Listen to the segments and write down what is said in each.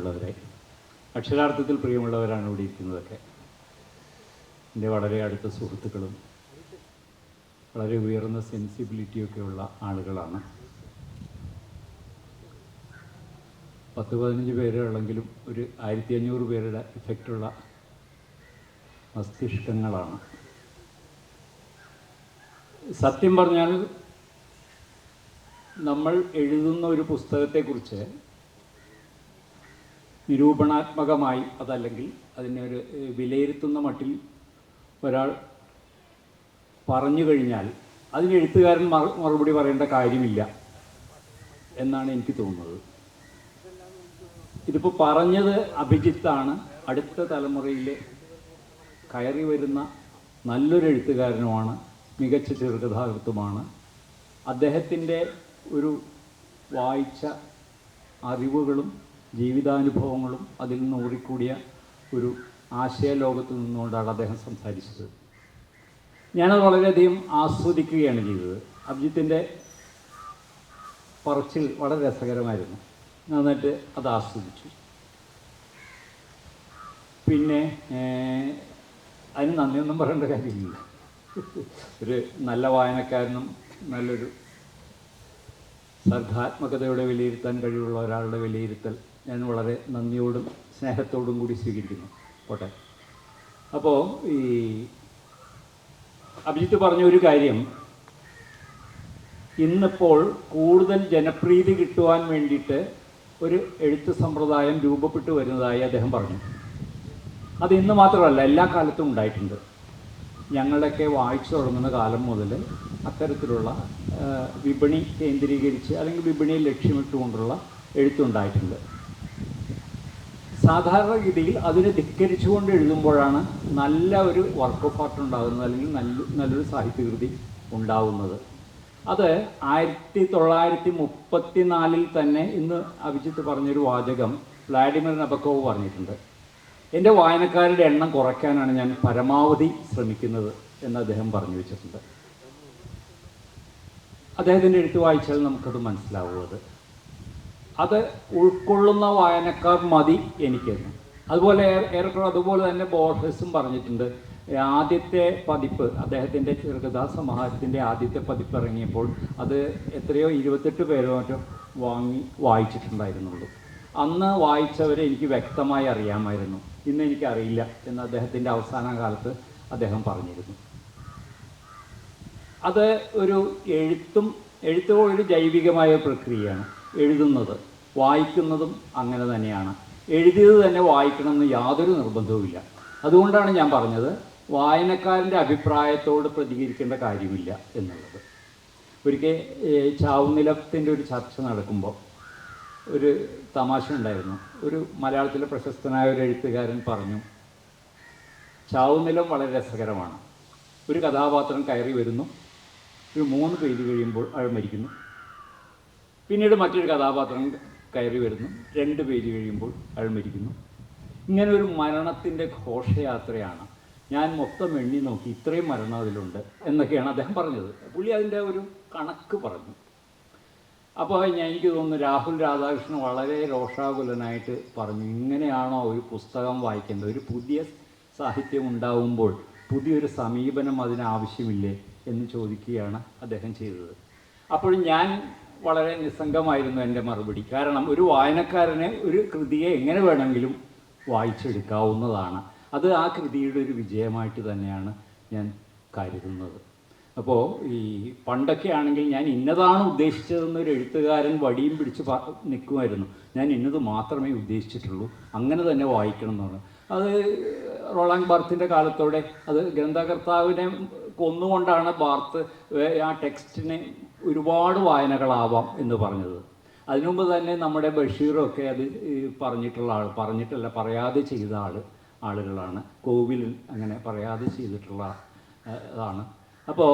പ്രിയമുള്ളവരെ, അക്ഷരാർത്ഥത്തിൽ പ്രിയമുള്ളവരാണ് ഇവിടെ ഇരിക്കുന്നതൊക്കെ. എൻ്റെ വളരെ അടുത്ത സുഹൃത്തുക്കളും വളരെ ഉയർന്ന സെൻസിബിലിറ്റിയൊക്കെയുള്ള ആളുകളാണ്. 10-15 പേരുള്ളെങ്കിലും ഒരു 1500 പേരുടെ ഇഫക്റ്റുള്ള മസ്തിഷ്കങ്ങളാണ്. സത്യം പറഞ്ഞാൽ നമ്മൾ എഴുതുന്ന ഒരു പുസ്തകത്തെക്കുറിച്ച് നിരൂപണാത്മകമായി അതല്ലെങ്കിൽ അതിനെ ഒരു വിലയിരുത്തുന്ന മട്ടിൽ ഒരാൾ പറഞ്ഞു കഴിഞ്ഞാൽ അതിന് എഴുത്തുകാരൻ മറുപടി പറയേണ്ട കാര്യമില്ല എന്നാണ് എനിക്ക് തോന്നുന്നത്. ഇതിപ്പോൾ പറഞ്ഞത് അഭിജിത്താണ്. അടുത്ത തലമുറയിൽ കയറി വരുന്ന നല്ലൊരു എഴുത്തുകാരനുമാണ്, മികച്ച ചെറുകഥാകൃത്തുമാണ്. അദ്ദേഹത്തിൻ്റെ ഒരു വായിച്ച അറിവുകളും ജീവിതാനുഭവങ്ങളും അതിൽ നിന്ന് ഊറിക്കൂടിയ ഒരു ആശയലോകത്ത് നിന്നുകൊണ്ടാണ് അദ്ദേഹം സംസാരിച്ചത്. ഞാനത് വളരെയധികം ആസ്വദിക്കുകയാണ് ചെയ്തത്. അഭിജിത്തിൻ്റെ പറച്ചിൽ വളരെ രസകരമായിരുന്നു. നന്നായിട്ട് അത് ആസ്വദിച്ചു. പിന്നെ അതിന് നന്ദിയൊന്നും പറയേണ്ട കാര്യമില്ല. ഒരു നല്ല വായനക്കാരനും നല്ലൊരു സർഗാത്മകതയോടെ വിലയിരുത്താൻ കഴിവുള്ള ഒരാളുടെ വിലയിരുത്തൽ ഞാൻ വളരെ നന്ദിയോടും സ്നേഹത്തോടും കൂടി സ്വീകരിക്കുന്നു. പോട്ടെ. അപ്പോൾ ഈ അഭിജിത്ത് പറഞ്ഞ ഒരു കാര്യം, ഇന്നിപ്പോൾ കൂടുതൽ ജനപ്രീതി കിട്ടുവാൻ വേണ്ടിയിട്ട് ഒരു എഴുത്ത് സമ്പ്രദായം രൂപപ്പെട്ടു വരുന്നതായി അദ്ദേഹം പറഞ്ഞു. അത് ഇന്ന് മാത്രമല്ല, എല്ലാ കാലത്തും ഉണ്ടായിട്ടുണ്ട്. ഞങ്ങളുടെയൊക്കെ വായിച്ചു തുടങ്ങുന്ന കാലം മുതൽ അത്തരത്തിലുള്ള വിപണി കേന്ദ്രീകരിച്ച് അല്ലെങ്കിൽ വിപണിയെ ലക്ഷ്യമിട്ടുകൊണ്ടുള്ള എഴുത്തുണ്ടായിട്ടുണ്ട്. സാധാരണഗതിയിൽ അതിനെ ധിക്കരിച്ചുകൊണ്ട് എഴുതുമ്പോഴാണ് നല്ല ഒരു വർക്ക് ഓഫ് ആർട്ട് ഉണ്ടാകുന്നത്, അല്ലെങ്കിൽ നല്ലൊരു സാഹിത്യകൃതി ഉണ്ടാവുന്നത്. അത് 1934 തന്നെ ഇന്ന് അഭിജിത്ത് പറഞ്ഞൊരു വാചകം വ്ളാഡിമിർ നബക്കോവ് പറഞ്ഞിട്ടുണ്ട്. എൻ്റെ വായനക്കാരുടെ എണ്ണം കുറയ്ക്കാനാണ് ഞാൻ പരമാവധി ശ്രമിക്കുന്നത് എന്ന് അദ്ദേഹം പറഞ്ഞു വെച്ചിട്ടുണ്ട്. അദ്ദേഹത്തിൻ്റെ എഴുത്ത് വായിച്ചാൽ നമുക്കത് മനസ്സിലാവുന്നത്. അത് ഉൾക്കൊള്ളുന്ന വായനക്കാർ മതി എനിക്കെന്ന്. അതുപോലെ ഏറെക്കുറെ അതുപോലെ തന്നെ ബോർഹെസും പറഞ്ഞിട്ടുണ്ട്. ആദ്യത്തെ പതിപ്പ്, അദ്ദേഹത്തിൻ്റെ ചെറുകഥാസമാഹാരത്തിൻ്റെ ആദ്യത്തെ പതിപ്പ് ഇറങ്ങിയപ്പോൾ അത് എത്രയോ 28 പേരോ മറ്റോ വായിച്ചിട്ടുണ്ടായിരുന്നുള്ളൂ. അന്ന് വായിച്ചവരെ എനിക്ക് വ്യക്തമായി അറിയാമായിരുന്നു, ഇന്ന് എനിക്കറിയില്ല എന്ന് അദ്ദേഹത്തിൻ്റെ അവസാന കാലത്ത് അദ്ദേഹം പറഞ്ഞിരുന്നു. അത് ഒരു എഴുത്ത് ഒരു ജൈവികമായ പ്രക്രിയയാണ്. എഴുതുന്നത് വായിക്കുന്നതും അങ്ങനെ തന്നെയാണ്. എഴുതിയത് തന്നെ വായിക്കണമെന്ന് യാതൊരു നിർബന്ധവുമില്ല. അതുകൊണ്ടാണ് ഞാൻ പറഞ്ഞത് വായനക്കാരൻ്റെ അഭിപ്രായത്തോട് പ്രതികരിക്കേണ്ട കാര്യമില്ല എന്നുള്ളത്. ഒരിക്കൽ ചാവുനിലത്തിൻ്റെ ഒരു ചർച്ച നടക്കുമ്പോൾ ഒരു തമാശ ഉണ്ടായിരുന്നു. ഒരു മലയാളത്തിലെ പ്രശസ്തനായ ഒരു എഴുത്തുകാരൻ പറഞ്ഞു, ചാവുനിലം വളരെ രസകരമാണ്. ഒരു കഥാപാത്രം കയറി വരുന്നു, ഒരു 3 പേജ് കഴിയുമ്പോൾ അയാൾ മരിക്കുന്നു. പിന്നീട് മറ്റൊരു കഥാപാത്രം കയറി വരുന്നു, 2 പേജ് കഴിയുമ്പോൾ അയാൾ മരിക്കുന്നു. ഇങ്ങനെ ഒരു മരണത്തിൻ്റെ ഘോഷയാത്രയാണ്. ഞാൻ മൊത്തം എണ്ണി നോക്കി, ഇത്രയും മരണം അതിലുണ്ട് എന്നൊക്കെയാണ് അദ്ദേഹം പറഞ്ഞത്. പുള്ളി അതിൻ്റെ ഒരു കണക്ക് പറഞ്ഞു. അപ്പോൾ എനിക്ക് തോന്നുന്നു രാഹുൽ രാധാകൃഷ്ണൻ വളരെ രോഷാകുലനായിട്ട് പറഞ്ഞു, ഇങ്ങനെയാണോ ഒരു പുസ്തകം വായിക്കേണ്ടത്? ഒരു പുതിയ സാഹിത്യം ഉണ്ടാവുമ്പോൾ പുതിയൊരു സമീപനം അതിനാവശ്യമില്ലേ എന്ന് ചോദിക്കുകയാണ് അദ്ദേഹം ചെയ്തത്. അപ്പോൾ ഞാൻ വളരെ നിസ്സംഗമായിരുന്നു എൻ്റെ മറുപടി. കാരണം ഒരു വായനക്കാരനെ ഒരു കൃതിയെ എങ്ങനെ വേണമെങ്കിലും വായിച്ചെടുക്കാവുന്നതാണ്. അത് ആ കൃതിയുടെ ഒരു വിജയമായിട്ട് തന്നെയാണ് ഞാൻ കരുതുന്നത്. അപ്പോൾ ഈ പണ്ടൊക്കെ ആണെങ്കിൽ ഞാൻ ഇന്നതാണ് ഉദ്ദേശിച്ചതെന്നൊരു എഴുത്തുകാരൻ വടിയും പിടിച്ച് നിൽക്കുമായിരുന്നു. ഞാൻ ഇന്നത് മാത്രമേ ഉദ്ദേശിച്ചിട്ടുള്ളൂ, അങ്ങനെ തന്നെ വായിക്കണം എന്ന് പറഞ്ഞു. അത് റോളാങ് ബാർത്തിൻ്റെ കാലത്തോടെ അത് ഗ്രന്ഥകർത്താവിനെ കൊന്നുകൊണ്ടാണ് ബാർത്ത് ആ ടെക്സ്റ്റിന് ഒരുപാട് വായനകളാവാം എന്ന് പറഞ്ഞത്. അതിനുമുമ്പ് തന്നെ നമ്മുടെ ബഷീറൊക്കെ അത് പറയാതെ ചെയ്ത ആളുകളാണ്. കോവിലിൽ അങ്ങനെ പറയാതെ ചെയ്തിട്ടുള്ള അതാണ്. അപ്പോൾ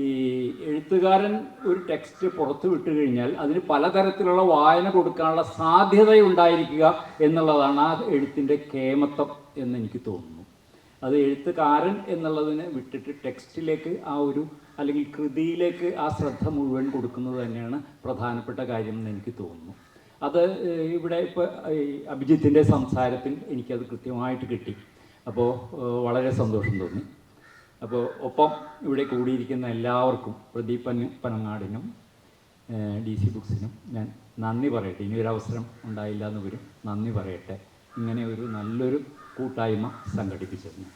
ഈ എഴുത്തുകാരൻ ഒരു ടെക്സ്റ്റ് പുറത്തു വിട്ടു കഴിഞ്ഞാൽ അതിന് പലതരത്തിലുള്ള വായന കൊടുക്കാനുള്ള സാധ്യതയുണ്ടായിരിക്കുക എന്നുള്ളതാണ് ആ എഴുത്തിൻ്റെ കേമത്വം എന്നെനിക്ക് തോന്നുന്നു. അത് എഴുത്തുകാരൻ എന്നുള്ളതിനെ വിട്ടിട്ട് ടെക്സ്റ്റിലേക്ക് ആ ഒരു അല്ലെങ്കിൽ കൃതിയിലേക്ക് ആ ശ്രദ്ധ മുഴുവൻ കൊടുക്കുന്നത് തന്നെയാണ് പ്രധാനപ്പെട്ട കാര്യം എന്ന് എനിക്ക് തോന്നുന്നു. അത് ഇവിടെ ഇപ്പോൾ ഈ അഭിജിത്തിൻ്റെ സംസാരത്തിൽ എനിക്കത് കൃത്യമായിട്ട് കിട്ടി. അപ്പോൾ വളരെ സന്തോഷം തോന്നി. അപ്പോൾ ഒപ്പം ഇവിടെ കൂടിയിരിക്കുന്ന എല്ലാവർക്കും, പ്രദീപ് പനങ്ങാടിനും DC ബുക്സിനും ഞാൻ നന്ദി പറയട്ടെ. ഇനിയൊരു അവസരം ഉണ്ടായില്ല എന്ന് വരും, നന്ദി പറയട്ടെ ഇങ്ങനെ ഒരു നല്ലൊരു കൂട്ടായ്മ സംഘടിപ്പിച്ചതിന്.